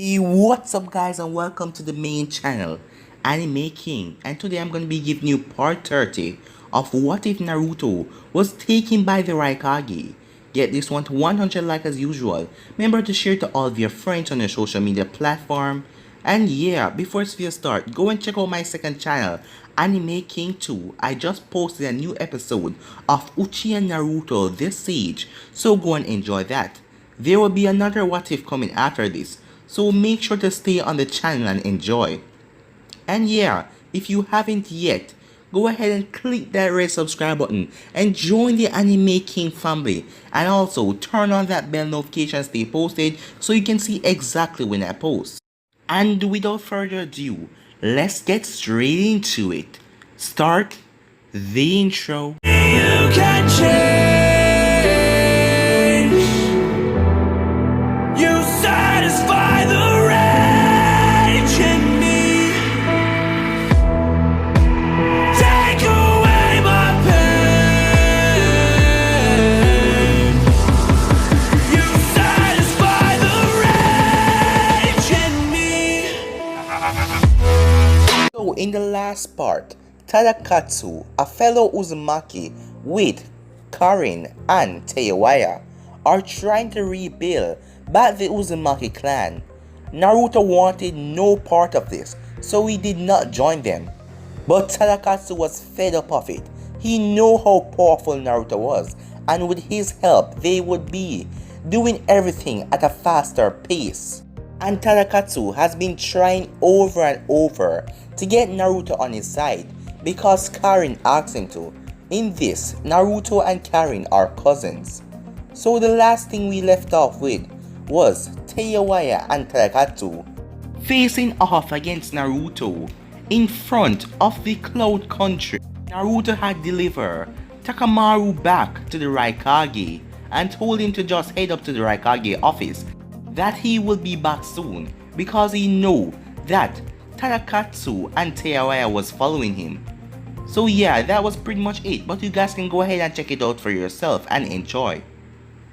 Hey, what's up guys and welcome to the main channel, Anime King, and today I'm going to be giving you part 30 of what if Naruto was taken by the Raikage. Get this one to 100 like as usual. Remember to share to all of your friends on your social media platform. And yeah, before this video start, go and check out my second channel, Anime King 2. I just posted a new episode of Uchiha Naruto this Siege, so go and enjoy that. There will be another what if coming after this, so make sure to stay on the channel and enjoy. And yeah, if you haven't yet, go ahead and click that red subscribe button and join the Anime King family, and also turn on that bell notification stay posted so you can see exactly when I post. And without further ado, let's get straight into it. Start the intro. You can change. You satisfy the rage in me. Take away my pain. You satisfy the rage in me. So in the last part, Tadakatsu, a fellow Uzumaki with Karin and Teiwaya, are trying to rebuild back the Uzumaki clan. Naruto wanted no part of this, so he did not join them. But Tadakatsu was fed up of it. He knew how powerful Naruto was, and with his help they would be doing everything at a faster pace. And Tadakatsu has been trying over and over to get Naruto on his side because Karin asked him to. In this, Naruto and Karin are cousins. So the last thing we left off with was Teiwaya and Tadakatsu facing off against Naruto in front of the Cloud Country. Naruto had delivered Takamaru back to the Raikage and told him to just head up to the Raikage office, that he will be back soon because he knew that Tadakatsu and Teiwaya was following him. So yeah, that was pretty much it, but you guys can go ahead and check it out for yourself and enjoy.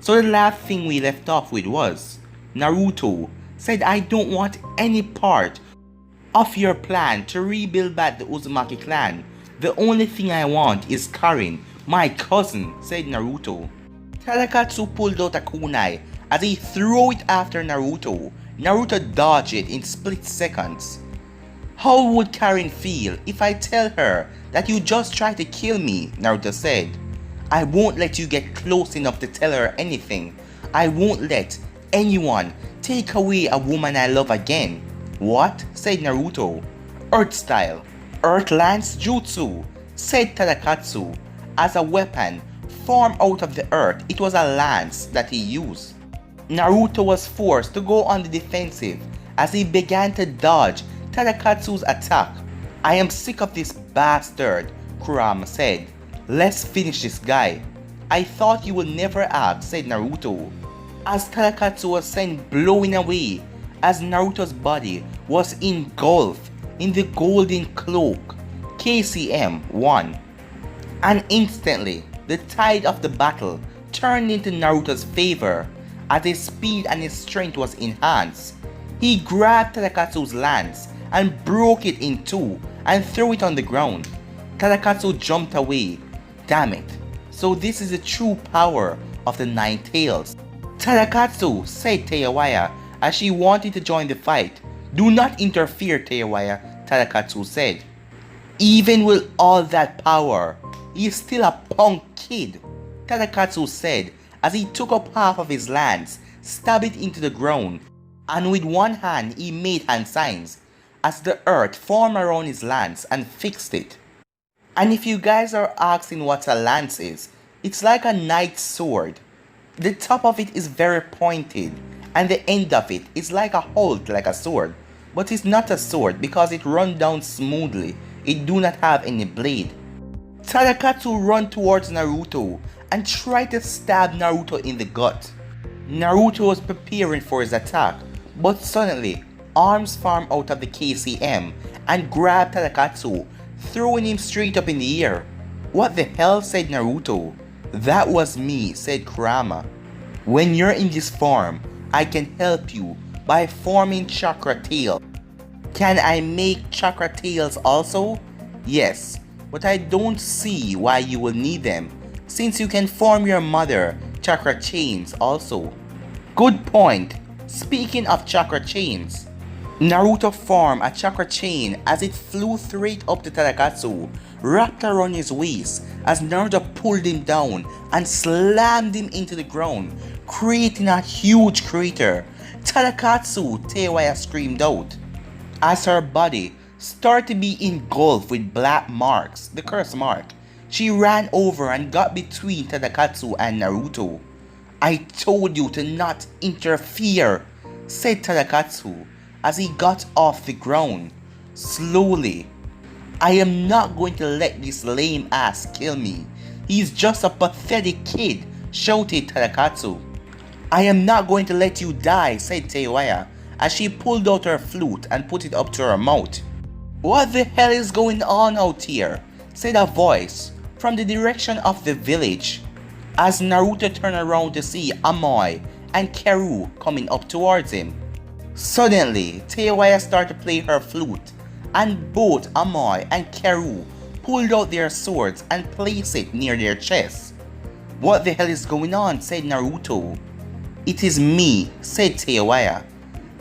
So the last thing we left off with was Naruto said, I don't want any part of your plan to rebuild back the Uzumaki clan. The only thing I want is Karin, my cousin, said Naruto. Tadakatsu pulled out a kunai as he threw it after Naruto. Naruto dodged it in split seconds. How would Karin feel if I tell her that you just tried to kill me? Naruto said. I won't let you get close enough to tell her anything. I won't let anyone take away a woman I love again. What? Said Naruto. Earth style. Earth Lance Jutsu, said Tadakatsu. As a weapon formed out of the earth, it was a lance that he used. Naruto was forced to go on the defensive as he began to dodge Tadakatsu's attack. I am sick of this bastard, Kurama said. Let's finish this guy. I thought you would never ask, said Naruto. As Tadakatsu was sent blowing away, as Naruto's body was engulfed in the golden cloak, KCM won. And instantly, the tide of the battle turned into Naruto's favor as his speed and his strength was enhanced. He grabbed Tadakatsu's lance and broke it in two and threw it on the ground. Tadakatsu jumped away. Damn it. So this is the true power of the Nine Tails. Tadakatsu, said Teiwaya as she wanted to join the fight. Do not interfere, Teiwaya, Tadakatsu said. Even with all that power, he is still a punk kid, Tadakatsu said as he took up half of his lance, stabbed it into the ground, and with one hand he made hand signs as the earth formed around his lance and fixed it. And if you guys are asking what a lance is, it's like a knight's sword. The top of it is very pointed and the end of it is like a hold like a sword. But it's not a sword because it runs down smoothly. It do not have any blade. Tadakatsu run towards Naruto and tried to stab Naruto in the gut. Naruto was preparing for his attack, but suddenly arms formed out of the KCM and grabbed Tadakatsu, throwing him straight up in the air. What the hell, said Naruto. That was me, said Kurama. When you're in this form, I can help you by forming chakra tail. Can I make chakra tails also? Yes, but I don't see why you will need them, since you can form your mother chakra chains also. Good point. Speaking of chakra chains, Naruto formed a chakra chain as it flew straight up to Tadakatsu, wrapped around his waist as Naruto pulled him down and slammed him into the ground, creating a huge crater. Tadakatsu, Teiwaya screamed out, as her body started to be engulfed with black marks, the curse mark. She ran over and got between Tadakatsu and Naruto. I told you to not interfere, said Tadakatsu as he got off the ground. Slowly. I am not going to let this lame ass kill me. He's just a pathetic kid, shouted Tadakatsu. I am not going to let you die, said Teiwaya as she pulled out her flute and put it up to her mouth. What the hell is going on out here? Said a voice from the direction of the village as Naruto turned around to see Amoy and Karu coming up towards him. Suddenly, Teiwaya started to play her flute, and both Amoy and Karu pulled out their swords and placed it near their chests. What the hell is going on? Said Naruto. It is me, said Teiwaya.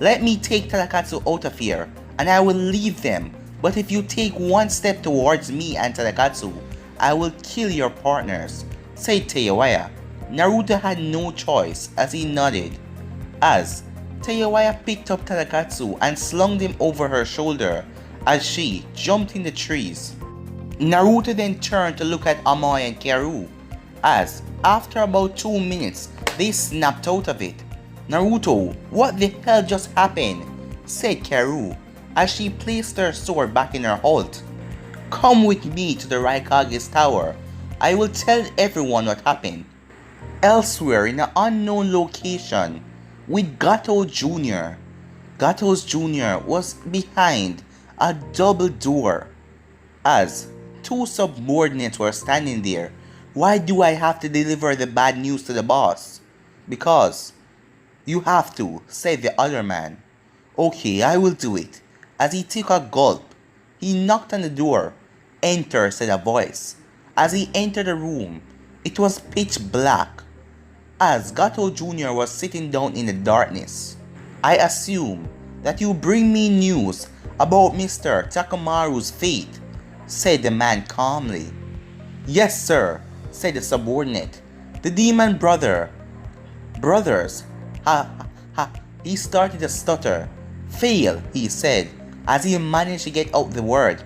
Let me take Tadakatsu out of here, and I will leave them, but if you take one step towards me and Tadakatsu, I will kill your partners, said Teiwaya. Naruto had no choice as he nodded, as Teiwaya picked up Tadakatsu and slung him over her shoulder as she jumped in the trees. Naruto then turned to look at Amoy and Karu, as after about 2 minutes they snapped out of it. Naruto, what the hell just happened? Said Karu as she placed her sword back in her hilt. Come with me to the Raikage's tower. I will tell everyone what happened. Elsewhere in an unknown location, with Gato Jr. Gato Jr. was behind a double door as two subordinates were standing there. Why do I have to deliver the bad news to the boss? Because you have to, said the other man. Okay, I will do it. As he took a gulp, he knocked on the door. Enter, said a voice. As he entered the room, it was pitch black, as Gato Jr. was sitting down in the darkness. I assume that you bring me news about Mr. Takamaru's fate, said the man calmly. Yes, sir, said the subordinate. The demon brothers, he started to stutter. Fail, he said, as he managed to get out the word.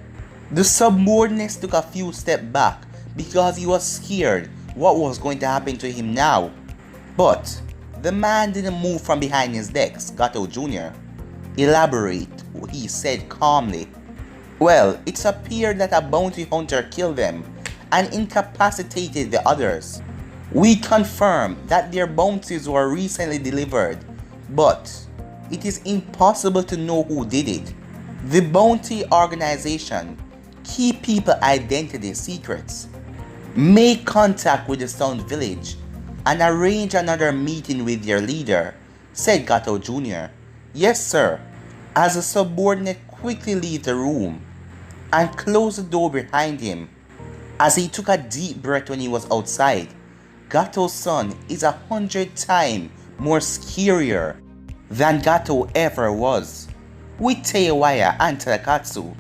The subordinate took a few steps back because he was scared what was going to happen to him now. But the man didn't move from behind his desk, Gato Jr. Elaborate, he said calmly. Well, it's appeared that a bounty hunter killed them and incapacitated the others. We confirm that their bounties were recently delivered, but it is impossible to know who did it. The bounty organization keep people identity secrets. Make contact with the Stone Village and arrange another meeting with your leader, said Gato Jr. Yes, sir. As the subordinate quickly left the room and closed the door behind him, as he took a deep breath when he was outside. Gato's son is 100 times more scarier than Gato ever was. With Teiwaya and Tadakatsu.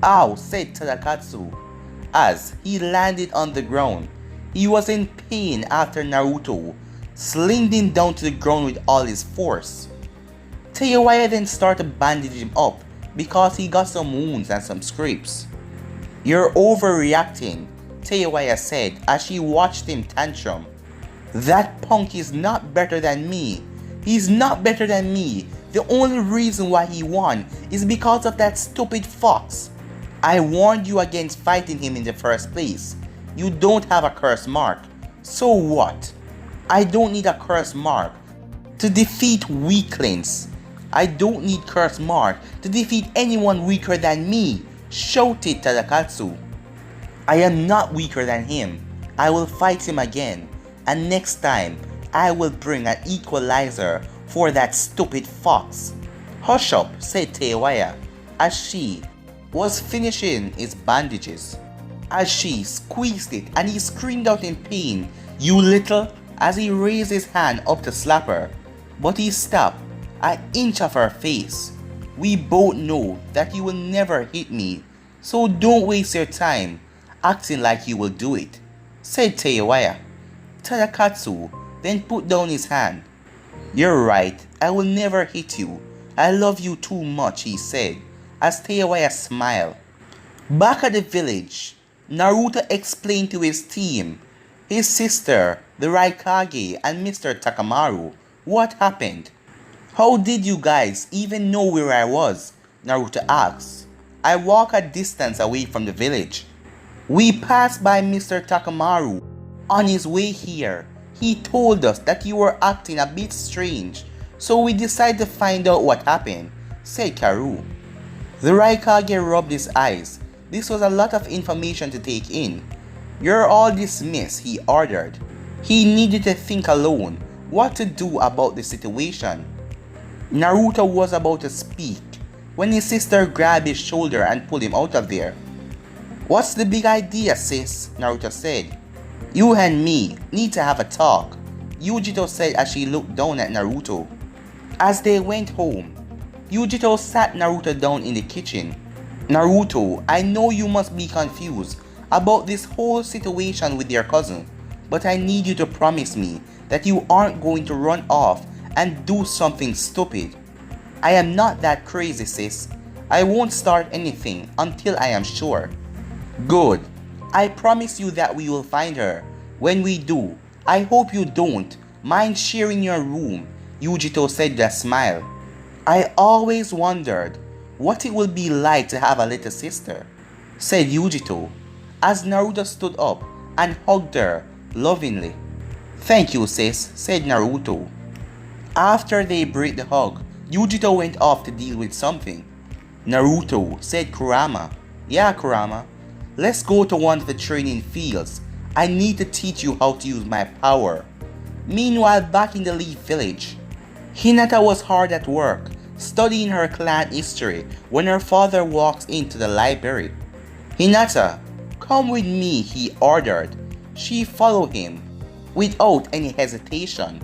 Ow, said Tadakatsu as he landed on the ground. He was in pain after Naruto slinged him down to the ground with all his force. Teiwaya then started bandaging him up because he got some wounds and some scrapes. You're overreacting, Teiwaya said as she watched him tantrum. That punk is not better than me. He's not better than me. The only reason why he won is because of that stupid fox. I warned you against fighting him in the first place. You don't have a curse mark. So what? I don't need a curse mark to defeat weaklings. I don't need curse mark to defeat anyone weaker than me, shouted Tadakatsu. I am not weaker than him. I will fight him again, and next time I will bring an equalizer for that stupid fox. "Hush up," said Teiwaya, as she was finishing his bandages. As she squeezed it and he screamed out in pain, "You little," as he raised his hand up to slap her. But he stopped an inch of her face. "We both know that you will never hit me, so don't waste your time acting like you will do it," said Teiwaya. Tadakatsu then put down his hand. "You're right, I will never hit you. I love you too much," he said, as Teiwaya smiled. Back at the village, Naruto explained to his team, his sister, the Raikage, and Mr. Takamaru, what happened. "How did you guys even know where I was?" Naruto asked. "I walk a distance away from the village. We passed by Mr. Takamaru on his way here. He told us that you were acting a bit strange, so we decided to find out what happened," said Karu. The Raikage rubbed his eyes. This was a lot of information to take in. "You're all dismissed," he ordered. He needed to think alone what to do about the situation. Naruto was about to speak when his sister grabbed his shoulder and pulled him out of there. "What's the big idea, sis?" Naruto said. "You and me need to have a talk," Yujito said as she looked down at Naruto. As they went home, Yujito sat Naruto down in the kitchen. "Naruto, I know you must be confused about this whole situation with your cousin, but I need you to promise me that you aren't going to run off and do something stupid." "I am not that crazy, sis. I won't start anything until I am sure." "Good. I promise you that we will find her. When we do, I hope you don't mind sharing your room," Yujito said with a smile. "I always wondered what it would be like to have a little sister," said Yujito, as Naruto stood up and hugged her lovingly. "Thank you, sis," said Naruto. After they break the hug, Yujito went off to deal with something. "Naruto," said Kurama. "Yeah, Kurama. Let's go to one of the training fields. I need to teach you how to use my power." Meanwhile, back in the Leaf Village, Hinata was hard at work, studying her clan history when her father walks into the library. "Hinata, come with me," he ordered. She followed him without any hesitation.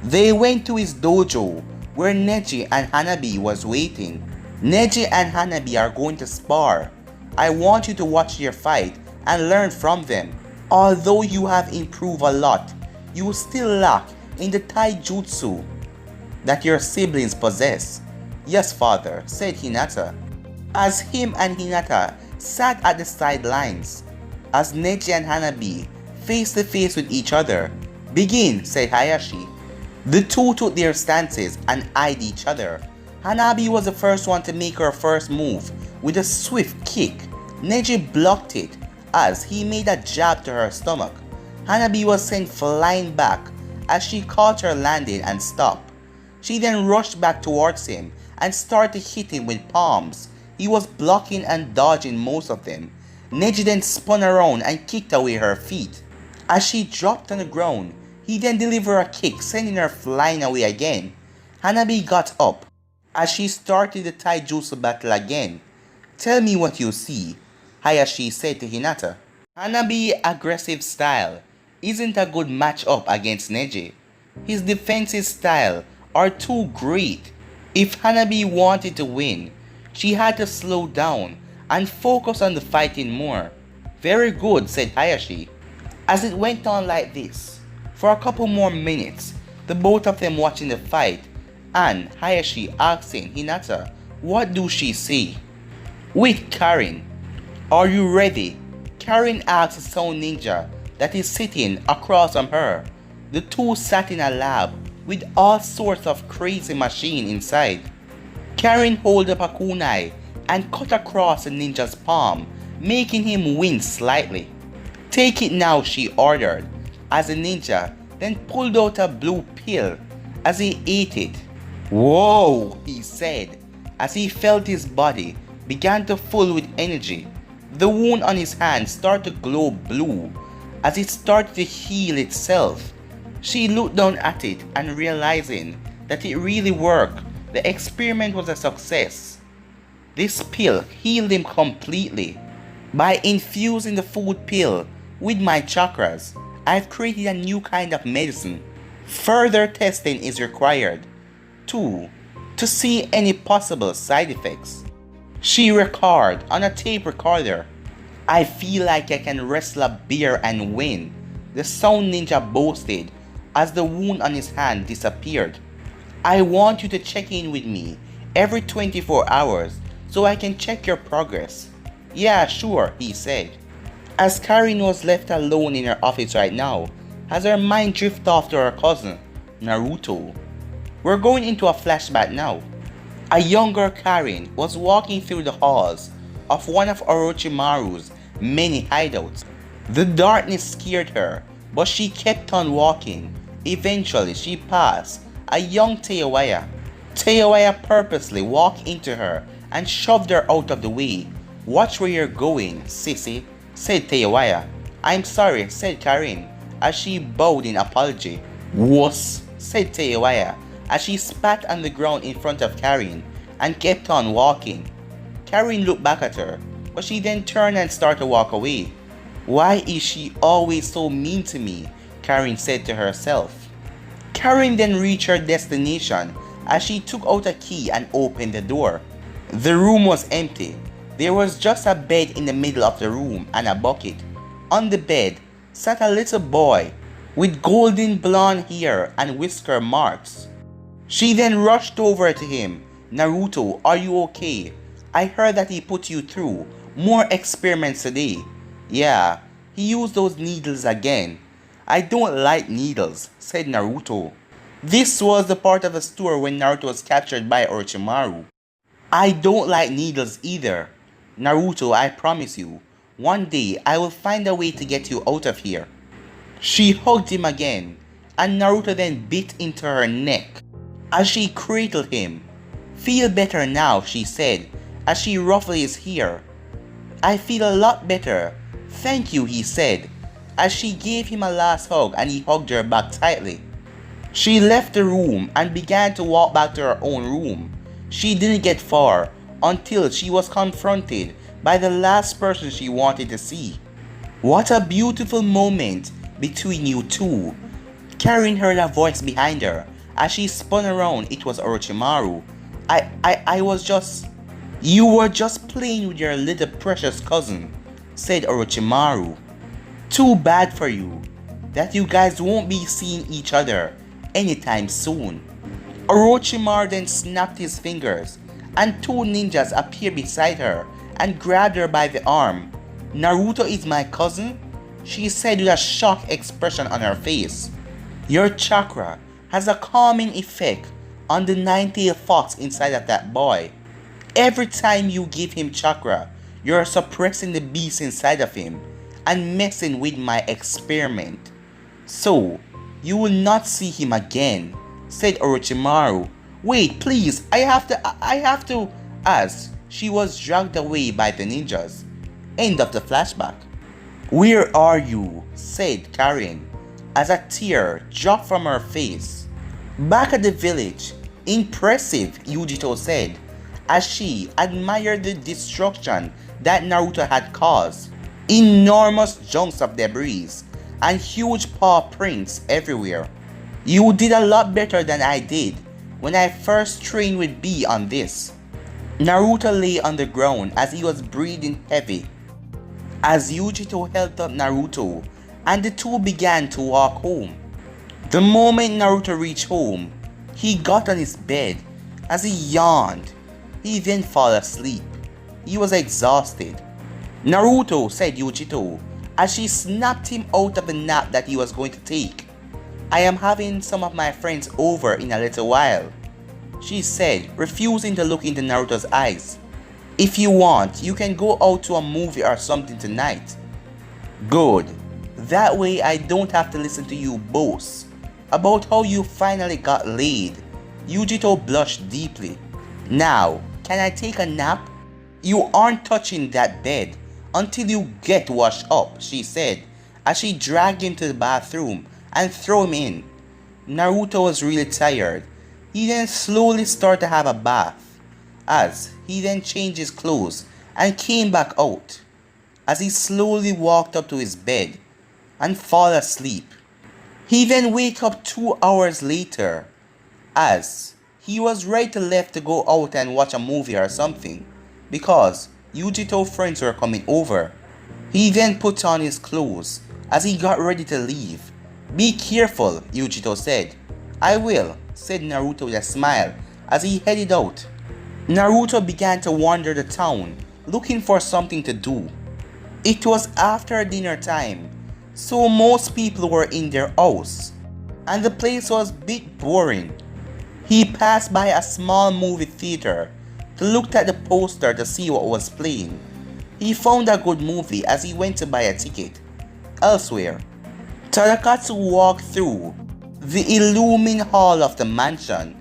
They went to his dojo where Neji and Hanabi was waiting. "Neji and Hanabi are going to spar. I want you to watch their fight and learn from them. Although you have improved a lot, you still lack in the taijutsu that your siblings possess." "Yes, father," said Hinata, as him and Hinata sat at the sidelines. As Neji and Hanabi face to face with each other. "Begin," said Hayashi. The two took their stances and eyed each other. Hanabi was the first one to make her first move with a swift kick. Neji blocked it as he made a jab to her stomach. Hanabi was sent flying back as she caught her landing and stopped. She then rushed back towards him and started to hit him with palms. He was blocking and dodging most of them. Neji then spun around and kicked away her feet. As she dropped on the ground, he then delivered a kick, sending her flying away again. Hanabi got up as she started the taijutsu battle again. "Tell me what you see," Hayashi said to Hinata. Hanabi's aggressive style isn't a good match-up against Neji. His defensive style are too great. If Hanabi wanted to win, she had to slow down and focus on the fighting more. "Very good," said Hayashi. As it went on like this for a couple more minutes, the both of them watching the fight, and Hayashi asking Hinata, what do she see? With Karin. "Are you ready?" Karin asked the Sound Ninja that is sitting across from her. The two sat in a lab with all sorts of crazy machine inside. Karin held up a kunai and cut across the ninja's palm, making him wince slightly. "Take it now," she ordered, as the ninja then pulled out a blue pill as he ate it. "Whoa," he said, as he felt his body began to fill with energy. The wound on his hand started to glow blue as it started to heal itself. She looked down at it and realizing that it really worked, The experiment was a success. This pill healed him completely. By infusing the food pill with my chakras, I've created a new kind of medicine. Further testing is required to see any possible side effects. She recorded on a tape recorder. I feel like I can wrestle a bear and win, the sound ninja boasted as the wound on his hand disappeared. I want you to check in with me every 24 hours so I can check your progress. Yeah, sure, he said. As Karin was left alone in her office right now, as her mind drifted off to her cousin, Naruto. We're going into a flashback now. A younger Karin was walking through the halls of one of Orochimaru's many hideouts. The darkness scared her, but she kept on walking. Eventually, she passed a young Teiwaya. Teiwaya purposely walked into her and shoved her out of the way. Watch where you're going, sissy, said Teiwaya. I'm sorry, said Karin, as she bowed in apology. Wuss, said Teiwaya, as she spat on the ground in front of Karin and kept on walking. Karin looked back at her, but she then turned and started to walk away. Why is she always so mean to me? Karin said to herself. Karin then reached her destination as she took out a key and opened the door. The room was empty. There was just a bed in the middle of the room and a bucket. On the bed sat a little boy with golden blonde hair and whisker marks. She then rushed over to him. Naruto, are you okay? I heard that he put you through more experiments today. Yeah, he used those needles again. I don't like needles, said Naruto. This was the part of the story when Naruto was captured by Orochimaru. I don't like needles either. Naruto, I promise you, one day I will find a way to get you out of here. She hugged him again, and Naruto then bit into her neck as she cradled him. Feel better now, she said, as she ruffled his hair. I feel a lot better. Thank you, he said, as she gave him a last hug and he hugged her back tightly. She left the room and began to walk back to her own room. She didn't get far until she was confronted by the last person she wanted to see. What a beautiful moment between you two. Karin heard a voice behind her. As she spun around, it was Orochimaru. I was just... You were just playing with your little precious cousin, said Orochimaru. Too bad for you that you guys won't be seeing each other anytime soon. Orochimaru then snapped his fingers and two ninjas appeared beside her and grabbed her by the arm. Naruto is my cousin? She said with a shocked expression on her face. Your chakra has a calming effect on the nine-tailed fox inside of that boy. Every time you give him chakra, you're suppressing the beast inside of him and messing with my experiment. So, you will not see him again, said Orochimaru. Wait, please, I have to, as she was dragged away by the ninjas. End of the flashback. Where are you? Said Karin, as a tear dropped from her face. Back at the village. Impressive, Yujito said, as she admired the destruction that Naruto had caused. Enormous chunks of debris and huge paw prints everywhere. You did a lot better than I did when I first trained with B on this. Naruto lay on the ground as he was breathing heavy. As Yujito helped up Naruto and the two began to walk home. The moment Naruto reached home, he got on his bed. As he yawned, he then fell asleep. He was exhausted. Naruto, said Yujito, as she snapped him out of the nap that he was going to take. I am having some of my friends over in a little while, she said, refusing to look into Naruto's eyes. If you want, you can go out to a movie or something tonight. Good. That way I don't have to listen to you boast about how you finally got laid. Yujito blushed deeply. Now, can I take a nap? You aren't touching that bed until you get washed up, she said, as she dragged him to the bathroom and threw him in. Naruto was really tired. He then slowly started to have a bath, as he then changed his clothes and came back out, as he slowly walked up to his bed and fall asleep. He then wake up 2 hours later, as he was ready to left to go out and watch a movie or something, because Yujito friends were coming over. He then put on his clothes as he got ready to leave. "Be careful," Yujito said. "I will," said Naruto with a smile as he headed out. Naruto began to wander the town looking for something to do. It was after dinner time, so most people were in their house, and the place was a bit boring. He passed by a small movie theater to look at the poster to see what was playing. He found a good movie as he went to buy a ticket. Elsewhere, Tadakatsu walked through the illumined hall of the mansion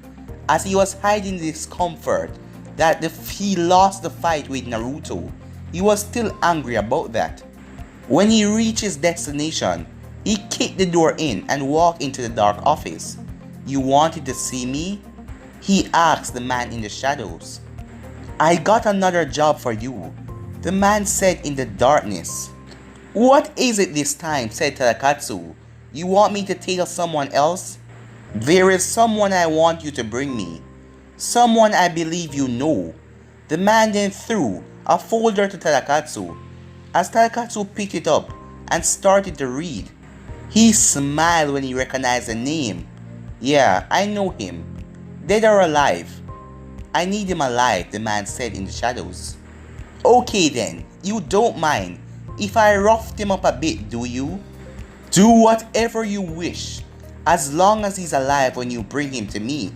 as he was hiding the discomfort that he lost the fight with Naruto. He was still angry about that. When he reached his destination, he kicked the door in and walked into the dark office. "You wanted to see me?" he asked the man in the shadows. "I got another job for you," the man said in the darkness. "What is it this time?" said Tadakatsu. "You want me to tell someone else?" "There is someone I want you to bring me. Someone I believe you know." The man then threw a folder to Tadakatsu. As Tadakatsu picked it up and started to read, he smiled when he recognized the name. "Yeah, I know him. Dead or alive?" "I need him alive," the man said in the shadows. "Okay then, you don't mind if I roughed him up a bit, do you?" "Do whatever you wish, as long as he's alive when you bring him to me.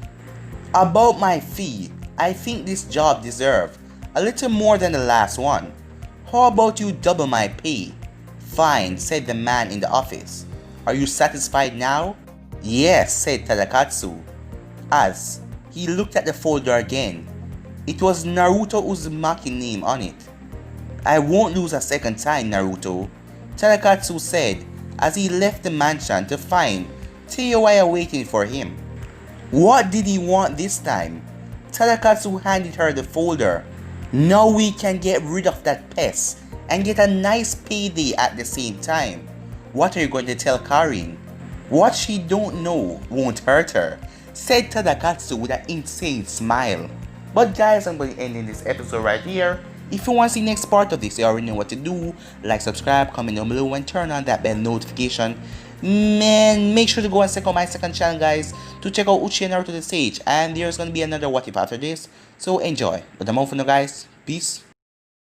About my fee, I think this job deserves a little more than the last one. How about you double my pay?" "Fine," said the man in the office. "Are you satisfied now?" "Yes," said Tadakatsu, as he looked at the folder again. It was Naruto Uzumaki's name on it. "I won't lose a second time, Naruto," Tadakatsu said as he left the mansion to find Teiwaya waiting for him. What did he want this time? Tadakatsu handed her the folder. "Now we can get rid of that pest and get a nice payday at the same time. What are you going to tell Karin?" "What she don't know won't hurt her," said Tadakatsu with an insane smile. But guys, I'm going to end in this episode right here. If you want to see next part of this, you already know what to do. Like, subscribe, comment down below, and turn on that bell notification. Man, make sure to go and check out my second channel, guys, to check out Uchi and Naruto the Sage. And there's going to be another What If after this. So enjoy. But I'm out for now, guys. Peace.